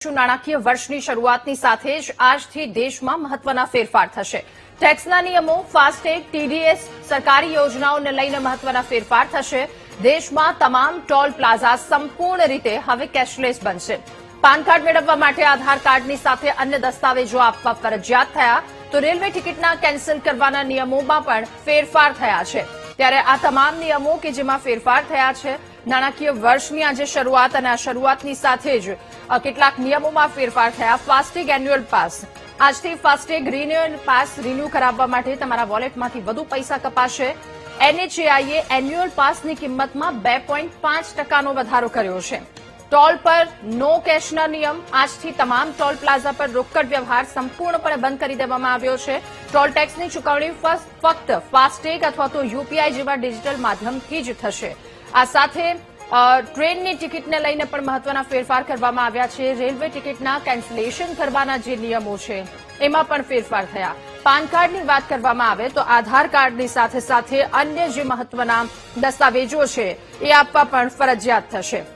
નાણાકીય વર્ષની શરૂઆતની સાથે જ આજથી દેશમાં મહત્વના ફેરફાર થશે। ટેક્સના નિયમો, ફાસ્ટેગ, ટીડીએસ, સરકારી યોજનાઓને લઈને મહત્વના ફેરફાર થશે। દેશમાં તમામ ટોલ પ્લાઝા સંપૂર્ણ રીતે હવે કેશલેસ બનશે। પાન કાર્ડ મેળવવા માટે આધાર કાર્ડની સાથે અન્ય દસ્તાવેજો આપવા ફરજિયાત થયા તો રેલવે ટિકિટના કેન્સલ કરવાના નિયમોમાં પણ ફેરફાર થયા છે। ત્યારે આ તમામ નિયમો કે જેમાં ફેરફાર થયા છે, નાણાકીય વર્ષની આજે શરૂઆત અને આ શરૂઆતની સાથે જ કેટલાક નિયમોમાં ફેરફાર થયા। ફાસ્ટેગ એન્યુઅલ પાસ, આજથી ફાસ્ટેગ રિન્યુઅલ પાસ રિન્યુ કરાવવા માટે તમારા વોલેટમાંથી વધુ પૈસા કપાશે। એનએચએઆઈએ એન્યુઅલ પાસની કિંમતમાં 2.5% વધારો કર્યો છે। ટોલ પર નો કેશના નિયમ, આજથી તમામ ટોલ પ્લાઝા પર રોકડ વ્યવહાર સંપૂર્ણપણે બંધ કરી દેવામાં આવ્યો છે। ટોલ ટેક્સની ચૂકવણી ફક્ત ફાસ્ટેગ અથવા તો યુપીઆઈ જેવા ડિજિટલ માધ્યમથી જ થશે। આ સાથે ટ્રેનની ટિકિટને લઈને પણ મહત્વના ફેરફાર કરવામાં આવ્યા છે। રેલવે ટિકિટના કેન્સલેશન કરવાના જે નિયમો છે એમાં પણ ફેરફાર થયા। પાન કાર્ડની વાત કરવામાં આવે તો આધાર કાર્ડની સાથે સાથે અન્ય જે મહત્વના દસ્તાવેજો છે એ આપવા પણ ફરજિયાત થશે।